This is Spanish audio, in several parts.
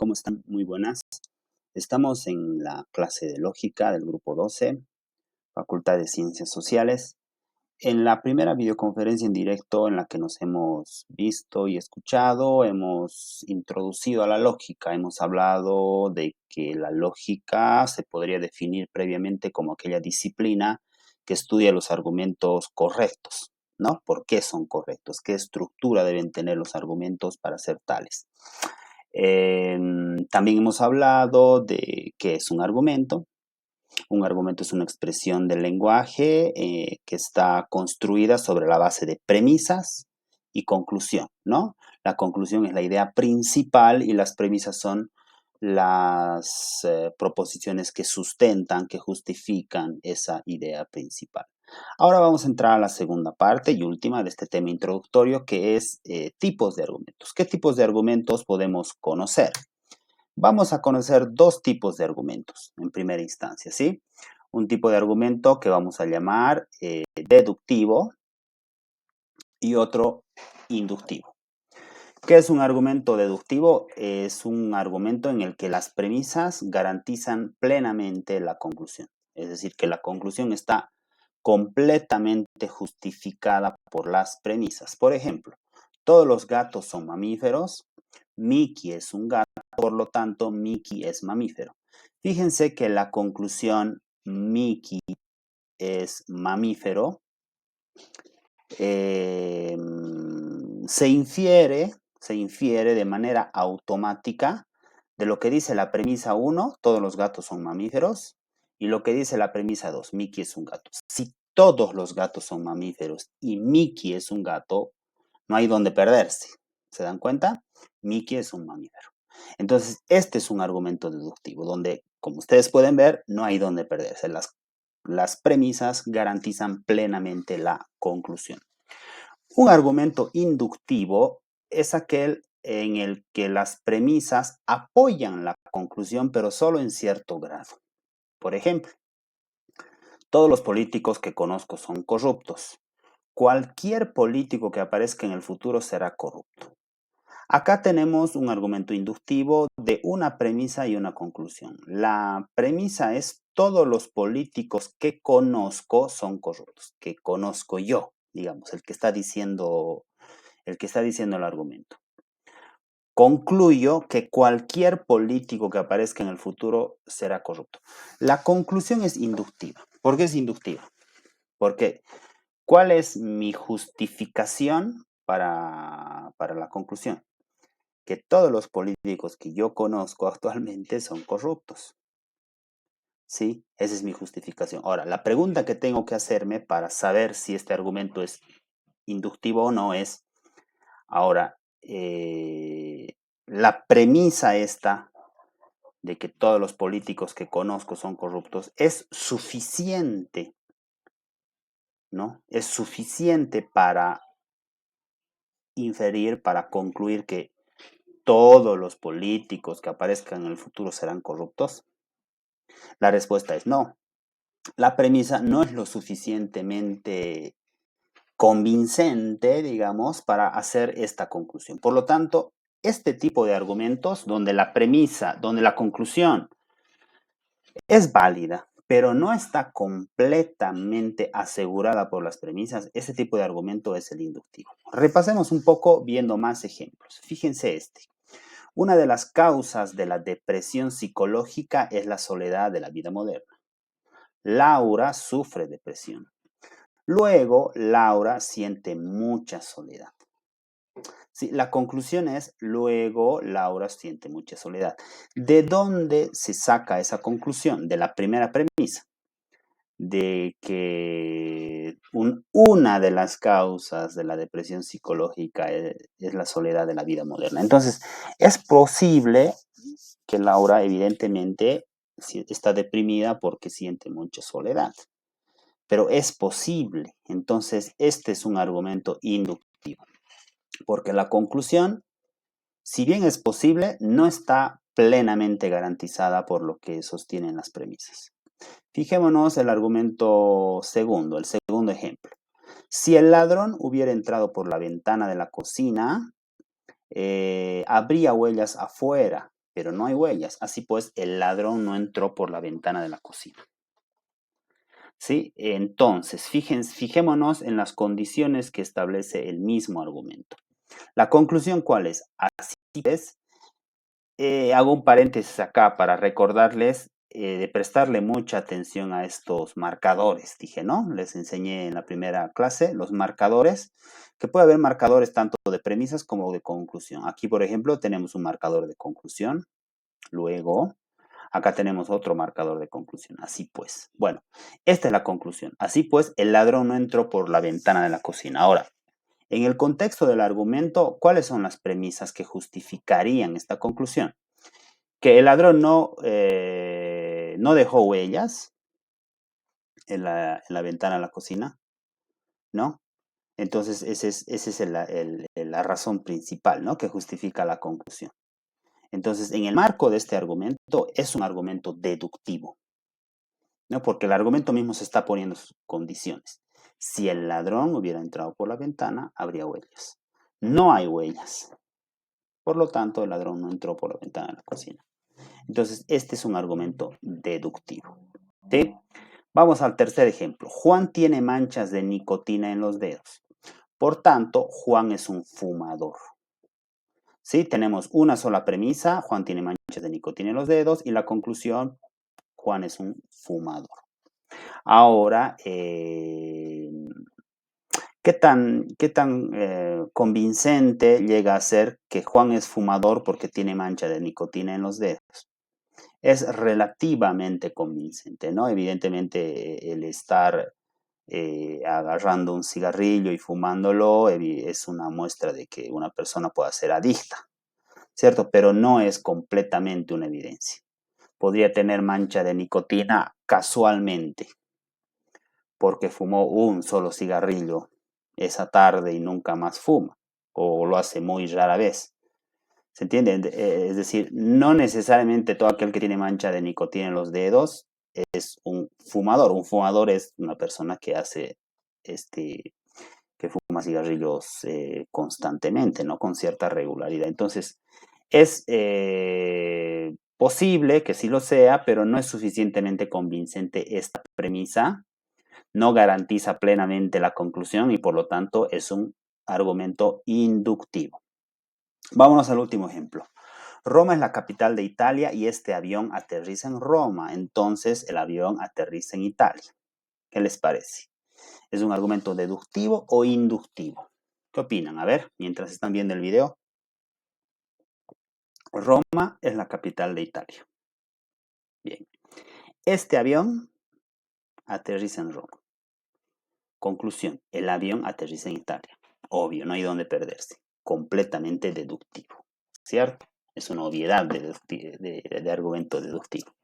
¿cómo están? Muy buenas. Estamos en la clase de lógica del grupo 12, Facultad de Ciencias Sociales. En la primera videoconferencia en directo en la que nos hemos visto y escuchado, hemos introducido a la lógica. Hemos hablado de que la lógica se podría definir previamente como aquella disciplina que estudia los argumentos correctos, ¿no? ¿Por qué son correctos? ¿Qué estructura deben tener los argumentos para ser tales? También hemos hablado de qué es un argumento. Un argumento es una expresión del lenguaje que está construida sobre la base de premisas y conclusión, ¿no? La conclusión es la idea principal y las premisas son las proposiciones que sustentan, que justifican esa idea principal. Ahora vamos a entrar a la segunda parte y última de este tema introductorio, que es tipos de argumentos. ¿Qué tipos de argumentos podemos conocer? Vamos a conocer dos tipos de argumentos en primera instancia, ¿sí? Un tipo de argumento que vamos a llamar deductivo y otro inductivo. ¿Qué es un argumento deductivo? Es un argumento en el que las premisas garantizan plenamente la conclusión. Es decir, que la conclusión está completamente justificada por las premisas. Por ejemplo, todos los gatos son mamíferos. Mickey es un gato, por lo tanto, Mickey es mamífero. Fíjense que la conclusión Mickey es mamífero se infiere de manera automática de lo que dice la premisa 1, todos los gatos son mamíferos, y lo que dice la premisa 2, Mickey es un gato. Si todos los gatos son mamíferos y Mickey es un gato, no hay donde perderse. ¿Se dan cuenta? Mickey es un mamífero. Entonces, este es un argumento deductivo, donde, como ustedes pueden ver, no hay donde perderse. Las premisas garantizan plenamente la conclusión. Un argumento inductivo es aquel en el que las premisas apoyan la conclusión, pero solo en cierto grado. Por ejemplo, todos los políticos que conozco son corruptos. Cualquier político que aparezca en el futuro será corrupto. Acá tenemos un argumento inductivo de una premisa y una conclusión. La premisa es todos los políticos que conozco son corruptos, que conozco yo, digamos, el que está diciendo el argumento. Concluyo que cualquier político que aparezca en el futuro será corrupto. La conclusión es inductiva. ¿Por qué es inductiva? Porque ¿cuál es mi justificación para la conclusión? Que todos los políticos que yo conozco actualmente son corruptos. ¿Sí? Esa es mi justificación. Ahora, la pregunta que tengo que hacerme para saber si este argumento es inductivo o no es, ahora, la premisa esta de que todos los políticos que conozco son corruptos es suficiente, ¿no? Es suficiente para inferir, para concluir que todos los políticos que aparezcan en el futuro serán corruptos. La respuesta es no. La premisa no es lo suficientemente convincente, digamos, para hacer esta conclusión. Por lo tanto, este tipo de argumentos donde la premisa, donde la conclusión es válida, pero no está completamente asegurada por las premisas, ese tipo de argumento es el inductivo. Repasemos un poco viendo más ejemplos. Fíjense este. Una de las causas de la depresión psicológica es la soledad de la vida moderna. Laura sufre depresión. Luego, Laura siente mucha soledad. Sí, la conclusión es, luego Laura siente mucha soledad. ¿De dónde se saca esa conclusión? De la primera premisa, de que una de las causas de la depresión psicológica es la soledad de la vida moderna. Entonces, es posible que Laura evidentemente está deprimida porque siente mucha soledad. Pero es posible. Entonces, este es un argumento inductivo. Porque la conclusión, si bien es posible, no está plenamente garantizada por lo que sostienen las premisas. Fijémonos el argumento segundo, el segundo ejemplo. Si el ladrón hubiera entrado por la ventana de la cocina, habría huellas afuera, pero no hay huellas. Así pues, el ladrón no entró por la ventana de la cocina. ¿Sí? Entonces, fijémonos en las condiciones que establece el mismo argumento. La conclusión, ¿cuál es? Así es. Hago un paréntesis acá para recordarles de prestarle mucha atención a estos marcadores, dije, ¿no? Les enseñé en la primera clase los marcadores, que puede haber marcadores tanto de premisas como de conclusión. Aquí, por ejemplo, tenemos un marcador de conclusión. Luego, acá tenemos otro marcador de conclusión. Así pues, bueno, esta es la conclusión. Así pues, el ladrón no entró por la ventana de la cocina. Ahora, en el contexto del argumento, ¿cuáles son las premisas que justificarían esta conclusión? Que el ladrón no dejó huellas en la ventana de la cocina, ¿no? Entonces, esa es la razón principal, ¿no? Que justifica la conclusión. Entonces, en el marco de este argumento, es un argumento deductivo, ¿no? Porque el argumento mismo se está poniendo sus condiciones. Si el ladrón hubiera entrado por la ventana, habría huellas. No hay huellas. Por lo tanto, el ladrón no entró por la ventana de la cocina. Entonces, este es un argumento deductivo. ¿Sí? Vamos al tercer ejemplo. Juan tiene manchas de nicotina en los dedos. Por tanto, Juan es un fumador. ¿Sí? Tenemos una sola premisa. Juan tiene manchas de nicotina en los dedos. Y la conclusión, Juan es un fumador. Ahora, ¿qué tan convincente llega a ser que Juan es fumador porque tiene mancha de nicotina en los dedos? Es relativamente convincente, ¿no? Evidentemente, el estar agarrando un cigarrillo y fumándolo es una muestra de que una persona pueda ser adicta, ¿cierto? Pero no es completamente una evidencia. Podría tener mancha de nicotina casualmente, porque fumó un solo cigarrillo esa tarde y nunca más fuma, o lo hace muy rara vez. ¿Se entiende? Es decir, no necesariamente todo aquel que tiene mancha de nicotina en los dedos es un fumador. Un fumador es una persona que hace, que fuma cigarrillos constantemente, ¿no? Con cierta regularidad. Entonces, es posible que sí lo sea, pero no es suficientemente convincente esta premisa. No garantiza plenamente la conclusión y por lo tanto es un argumento inductivo. Vámonos al último ejemplo. Roma es la capital de Italia y este avión aterriza en Roma, entonces el avión aterriza en Italia. ¿Qué les parece? ¿Es un argumento deductivo o inductivo? ¿Qué opinan? A ver, mientras están viendo el video. Roma es la capital de Italia. Bien. Este avión aterriza en Roma. Conclusión, el avión aterriza en Italia. Obvio, no hay dónde perderse. Completamente deductivo. ¿Cierto? Es una obviedad de argumento deductivo.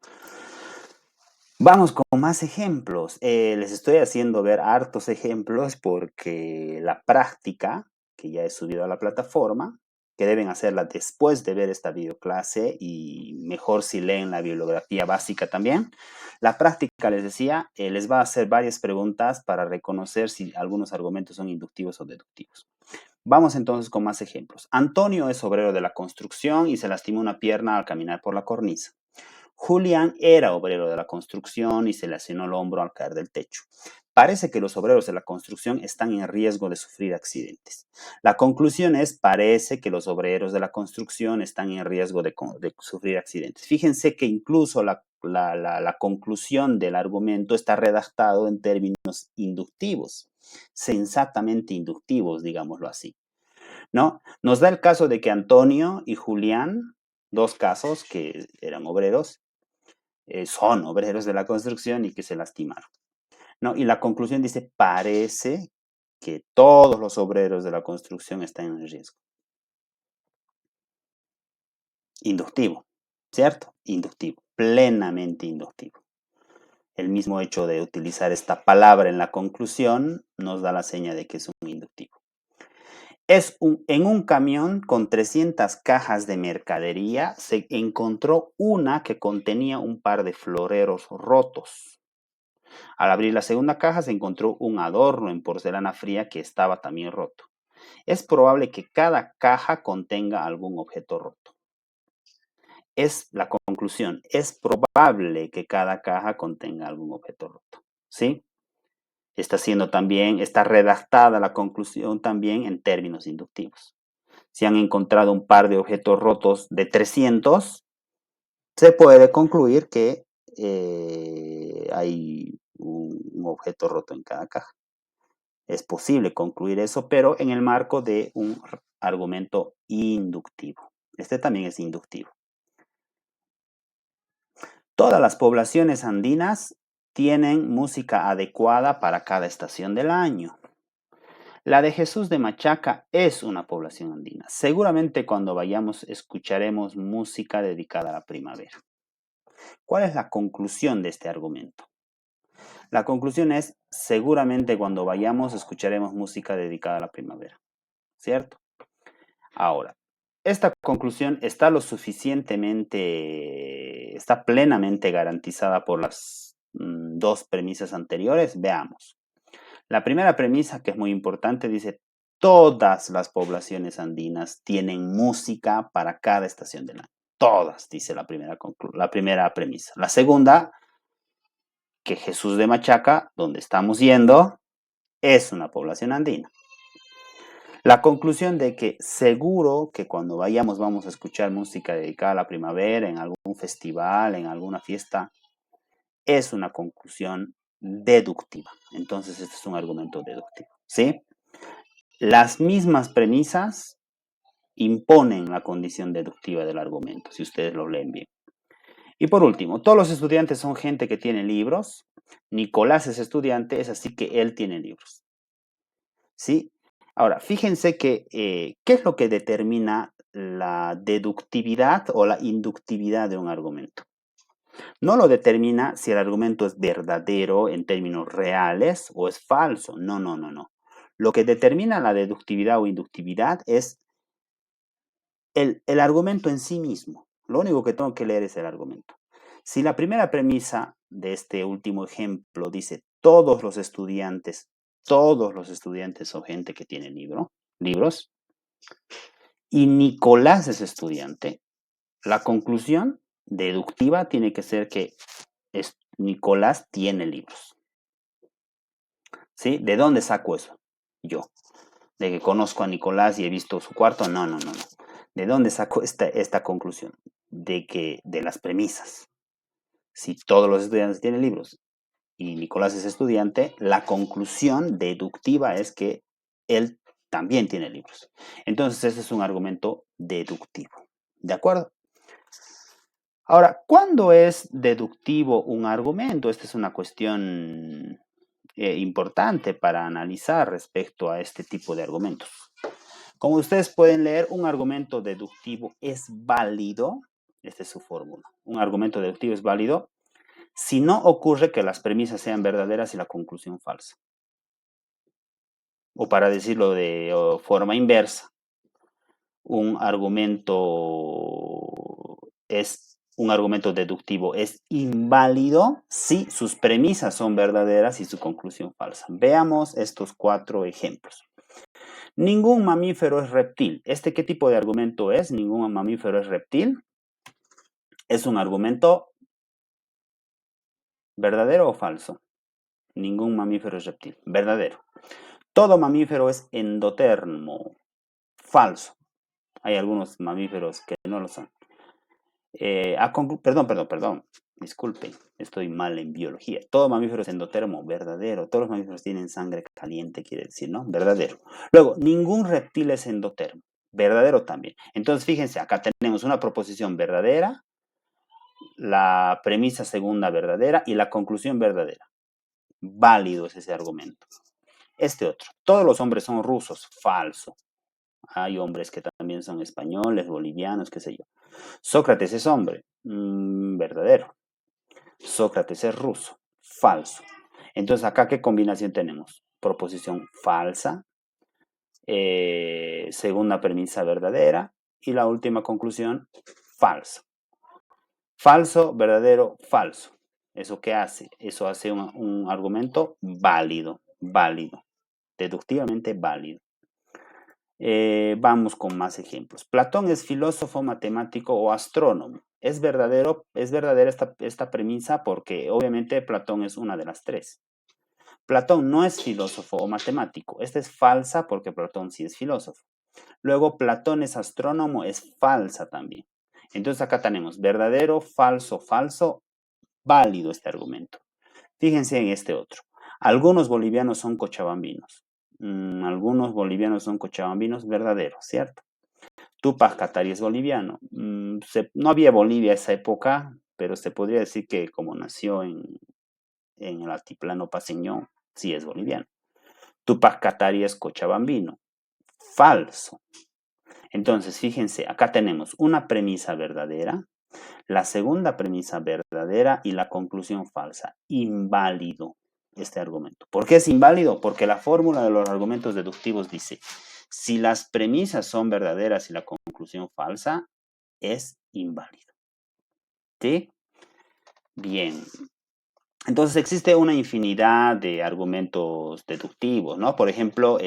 Vamos con más ejemplos. Les estoy haciendo ver hartos ejemplos porque la práctica, que ya he subido a la plataforma, que deben hacerla después de ver esta videoclase y mejor si leen la bibliografía básica también. La práctica, les decía, les va a hacer varias preguntas para reconocer si algunos argumentos son inductivos o deductivos. Vamos entonces con más ejemplos. Antonio es obrero de la construcción y se lastimó una pierna al caminar por la cornisa. Julián era obrero de la construcción y se lesionó el hombro al caer del techo. Parece que los obreros de la construcción están en riesgo de sufrir accidentes. La conclusión es, parece que los obreros de la construcción están en riesgo de sufrir accidentes. Fíjense que incluso la conclusión del argumento está redactado en términos inductivos, sensatamente inductivos, digámoslo así, ¿no? Nos da el caso de que Antonio y Julián, dos casos que eran obreros, son obreros de la construcción y que se lastimaron, ¿no? Y la conclusión dice, parece que todos los obreros de la construcción están en riesgo. Inductivo, ¿cierto? Inductivo, plenamente inductivo. El mismo hecho de utilizar esta palabra en la conclusión nos da la seña de que es un inductivo. En un camión con 300 cajas de mercadería se encontró una que contenía un par de floreros rotos. Al abrir la segunda caja se encontró un adorno en porcelana fría que estaba también roto. Es probable que cada caja contenga algún objeto roto. es la conclusión. Es probable que cada caja contenga algún objeto roto. ¿Sí? Está redactada la conclusión también en términos inductivos. Si han encontrado un par de objetos rotos de 300, se puede concluir que hay un objeto roto en cada caja. Es posible concluir eso, pero en el marco de un argumento inductivo. Este también es inductivo. Todas las poblaciones andinas tienen música adecuada para cada estación del año. La de Jesús de Machaca es una población andina. Seguramente cuando vayamos escucharemos música dedicada a la primavera. ¿Cuál es la conclusión de este argumento? La conclusión es, seguramente cuando vayamos escucharemos música dedicada a la primavera, ¿cierto? Ahora, esta conclusión está plenamente garantizada por las dos premisas anteriores. Veamos. La primera premisa, que es muy importante, dice, todas las poblaciones andinas tienen música para cada estación del año. Todas, dice la primera premisa. La segunda, que Jesús de Machaca, donde estamos yendo, es una población andina. La conclusión de que seguro que cuando vayamos vamos a escuchar música dedicada a la primavera, en algún festival, en alguna fiesta, es una conclusión deductiva. Entonces, este es un argumento deductivo, ¿sí? Las mismas premisas imponen la condición deductiva del argumento, si ustedes lo leen bien. Y por último, todos los estudiantes son gente que tiene libros. Nicolás es estudiante, es así que él tiene libros. ¿Sí? Ahora, fíjense que, ¿qué es lo que determina la deductividad o la inductividad de un argumento? No lo determina si el argumento es verdadero en términos reales o es falso. No, no, no, no. Lo que determina la deductividad o inductividad es el argumento en sí mismo. Lo único que tengo que leer es el argumento. Si la primera premisa de este último ejemplo dice todos los estudiantes son gente que tiene libros, y Nicolás es estudiante, la conclusión deductiva tiene que ser que Nicolás tiene libros. ¿Sí? ¿De dónde saco eso? Yo. ¿De que conozco a Nicolás y he visto su cuarto? No, no, no, no. ¿De dónde saco esta conclusión? De las premisas. Si todos los estudiantes tienen libros y Nicolás es estudiante, la conclusión deductiva es que él también tiene libros. Entonces, ese es un argumento deductivo. ¿De acuerdo? Ahora, ¿cuándo es deductivo un argumento? Esta es una cuestión importante para analizar respecto a este tipo de argumentos. Como ustedes pueden leer, un argumento deductivo es válido. Esta es su fórmula. Un argumento deductivo es válido si no ocurre que las premisas sean verdaderas y la conclusión falsa. O para decirlo de forma inversa, un argumento deductivo es inválido si sus premisas son verdaderas y su conclusión falsa. Veamos estos 4 ejemplos. Ningún mamífero es reptil. ¿Qué tipo de argumento es? Ningún mamífero es reptil. ¿Es un argumento verdadero o falso? Ningún mamífero es reptil. Verdadero. Todo mamífero es endotermo. Falso. Hay algunos mamíferos que no lo son. Perdón. Disculpen, estoy mal en biología. Todo mamífero es endotermo, verdadero. Todos los mamíferos tienen sangre caliente, quiere decir, ¿no? Verdadero. Luego, ningún reptil es endotermo. Verdadero también. Entonces, fíjense, acá tenemos una proposición verdadera, la premisa segunda verdadera y la conclusión verdadera. Válido es ese argumento. Este otro. Todos los hombres son rusos. Falso. Hay hombres que también son españoles, bolivianos, qué sé yo. Sócrates es hombre. Verdadero. Sócrates es ruso. Falso. Entonces, acá, ¿qué combinación tenemos? Proposición falsa, segunda premisa verdadera y la última conclusión falsa. Falso, verdadero, falso. ¿Eso qué hace? Eso hace un argumento válido, deductivamente válido. Vamos con más ejemplos. Platón es filósofo, matemático o astrónomo. Es verdadera esta premisa porque obviamente Platón es una de las tres. Platón no es filósofo o matemático. Esta es falsa porque Platón sí es filósofo. Luego, Platón es astrónomo, es falsa también. Entonces acá tenemos verdadero, falso, falso, válido este argumento. Fíjense en este otro. Algunos bolivianos son cochabambinos. Algunos bolivianos son cochabambinos, verdadero, ¿cierto? Tupac Katari es boliviano. No había Bolivia esa época, pero se podría decir que como nació en el altiplano paseño, sí es boliviano. Tupac Katari es cochabambino. Falso. Entonces, fíjense, acá tenemos una premisa verdadera, la segunda premisa verdadera y la conclusión falsa. Inválido este argumento. ¿Por qué es inválido? Porque la fórmula de los argumentos deductivos dice, si las premisas son verdaderas y la conclusión falsa, es inválido. ¿Sí? Bien. Entonces existe una infinidad de argumentos deductivos, ¿no? Por ejemplo,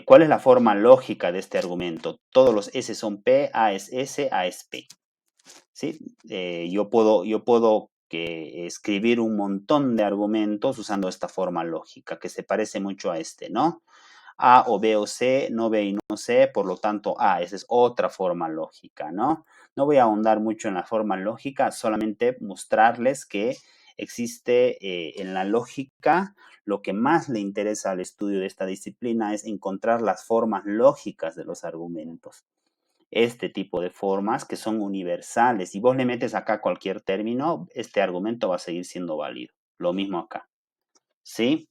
¿cuál es la forma lógica de este argumento? Todos los S son P, A es S, A es P. ¿Sí? Yo puedo escribir un montón de argumentos usando esta forma lógica, que se parece mucho a este, ¿no? A o B o C, no B y no C, por lo tanto A, esa es otra forma lógica, ¿no? No voy a ahondar mucho en la forma lógica, solamente mostrarles que existe en la lógica, lo que más le interesa al estudio de esta disciplina es encontrar las formas lógicas de los argumentos. Este tipo de formas que son universales. Si vos le metes acá cualquier término, este argumento va a seguir siendo válido. Lo mismo acá, ¿sí?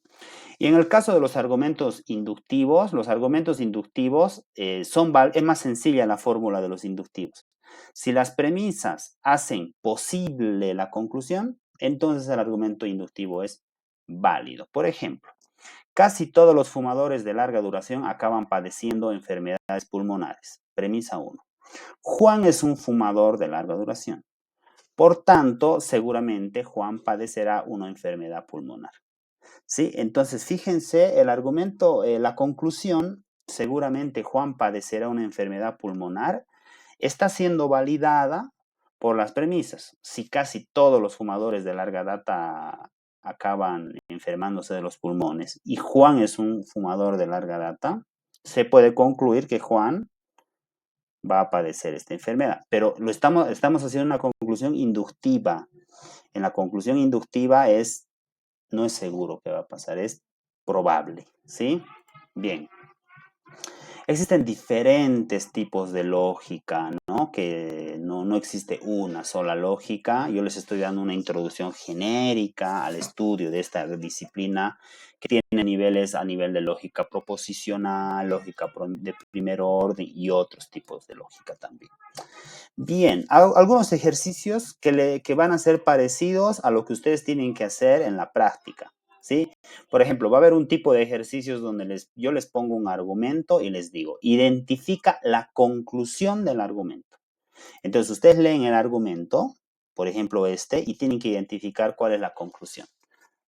Y en el caso de los argumentos inductivos es más sencilla la fórmula de los inductivos. Si las premisas hacen posible la conclusión, entonces el argumento inductivo es válido. Por ejemplo, casi todos los fumadores de larga duración acaban padeciendo enfermedades pulmonares. Premisa 1. Juan es un fumador de larga duración. Por tanto, seguramente Juan padecerá una enfermedad pulmonar. ¿Sí? Entonces, fíjense, el argumento, la conclusión, seguramente Juan padecerá una enfermedad pulmonar, está siendo validada por las premisas. Si casi todos los fumadores de larga data acaban enfermándose de los pulmones y Juan es un fumador de larga data, se puede concluir que Juan va a padecer esta enfermedad. Pero estamos haciendo una conclusión inductiva. En la conclusión inductiva no es seguro que va a pasar, es probable, ¿sí? Bien. Existen diferentes tipos de lógica, ¿no? Que no existe una sola lógica. Yo les estoy dando una introducción genérica al estudio de esta disciplina que tiene niveles a nivel de lógica proposicional, lógica de primer orden y otros tipos de lógica también. Bien, algunos ejercicios que van a ser parecidos a lo que ustedes tienen que hacer en la práctica, ¿sí? Por ejemplo, va a haber un tipo de ejercicios donde yo les pongo un argumento y les digo, identifica la conclusión del argumento. Entonces, ustedes leen el argumento, por ejemplo y tienen que identificar cuál es la conclusión.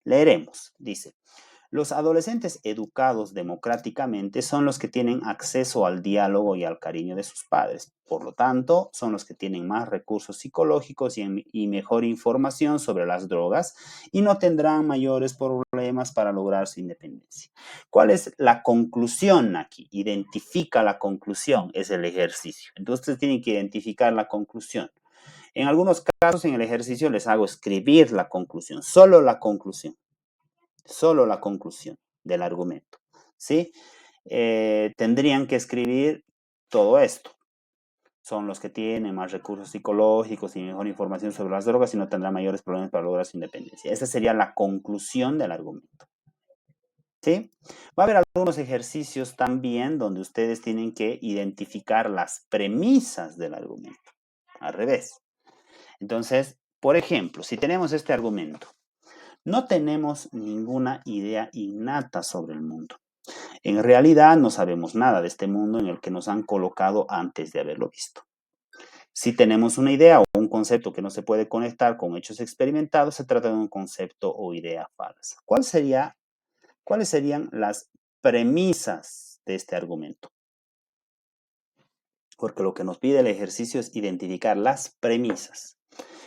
Leeremos, dice. Los adolescentes educados democráticamente son los que tienen acceso al diálogo y al cariño de sus padres. Por lo tanto, son los que tienen más recursos psicológicos y mejor información sobre las drogas y no tendrán mayores problemas para lograr su independencia. ¿Cuál es la conclusión aquí? Identifica la conclusión, es el ejercicio. Entonces, ustedes tienen que identificar la conclusión. En algunos casos, en el ejercicio les hago escribir la conclusión, solo la conclusión del argumento, ¿sí? Tendrían que escribir todo esto. Son los que tienen más recursos psicológicos y mejor información sobre las drogas y no tendrán mayores problemas para lograr su independencia. Esa sería la conclusión del argumento, ¿sí? Va a haber algunos ejercicios también donde ustedes tienen que identificar las premisas del argumento, al revés. Entonces, por ejemplo, si tenemos este argumento, no tenemos ninguna idea innata sobre el mundo. En realidad no sabemos nada de este mundo en el que nos han colocado antes de haberlo visto. Si tenemos una idea o un concepto que no se puede conectar con hechos experimentados, se trata de un concepto o idea falsa. ¿Cuáles serían las premisas de este argumento? porque lo que nos pide el ejercicio es identificar las premisas.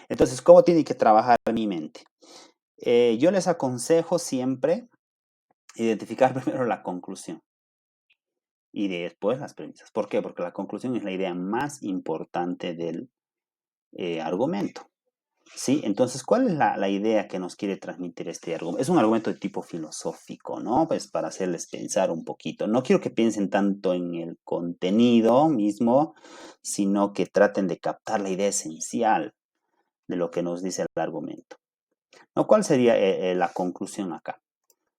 Entonces, ¿cómo tiene que trabajar mi mente? Yo les aconsejo siempre identificar primero la conclusión y después las premisas. ¿Por qué? Porque la conclusión es la idea más importante del argumento. ¿Sí? Entonces, ¿cuál es la idea que nos quiere transmitir este argumento? Es un argumento de tipo filosófico, ¿no? Pues para hacerles pensar un poquito. No quiero que piensen tanto en el contenido mismo, sino que traten de captar la idea esencial de lo que nos dice el argumento. ¿No? ¿Cuál sería la conclusión acá?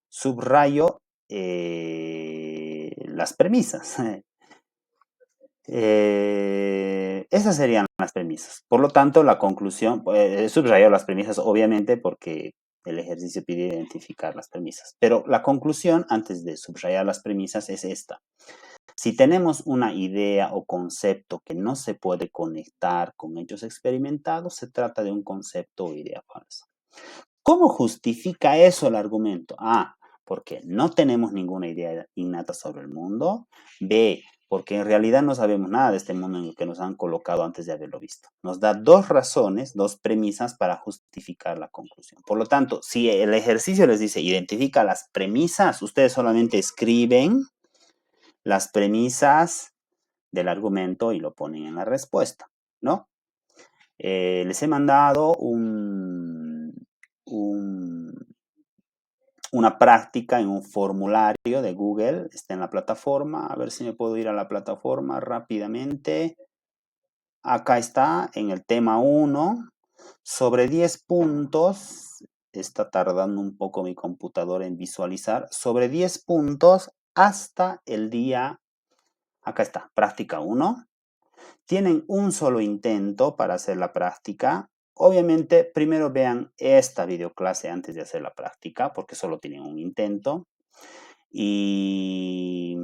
Subrayo las premisas. Esas serían las premisas. Por lo tanto, la conclusión, he subrayado las premisas, obviamente, porque el ejercicio pide identificar las premisas. Pero la conclusión, antes de subrayar las premisas, es esta. Si tenemos una idea o concepto que no se puede conectar con hechos experimentados, se trata de un concepto o idea falsa. ¿Cómo justifica eso el argumento? A, porque no tenemos ninguna idea innata sobre el mundo. B, porque en realidad no sabemos nada de este mundo en el que nos han colocado antes de haberlo visto. Nos da dos razones, dos premisas para justificar la conclusión. Por lo tanto, si el ejercicio les dice identifica las premisas, ustedes solamente escriben las premisas del argumento y lo ponen en la respuesta, ¿no? Les he mandado una práctica en un formulario de Google, está en la plataforma, a ver si me puedo ir a la plataforma rápidamente. Acá está, en el tema 1, sobre 10 puntos, está tardando un poco mi computadora en visualizar, sobre 10 puntos hasta el día, acá está, práctica 1. Tienen un solo intento para hacer la práctica. Obviamente, primero vean esta videoclase antes de hacer la práctica, porque solo tienen un intento. Y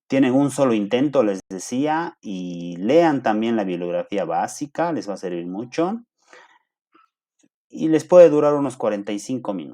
tienen un solo intento, les decía, y lean también la bibliografía básica, les va a servir mucho. Y les puede durar unos 45 minutos.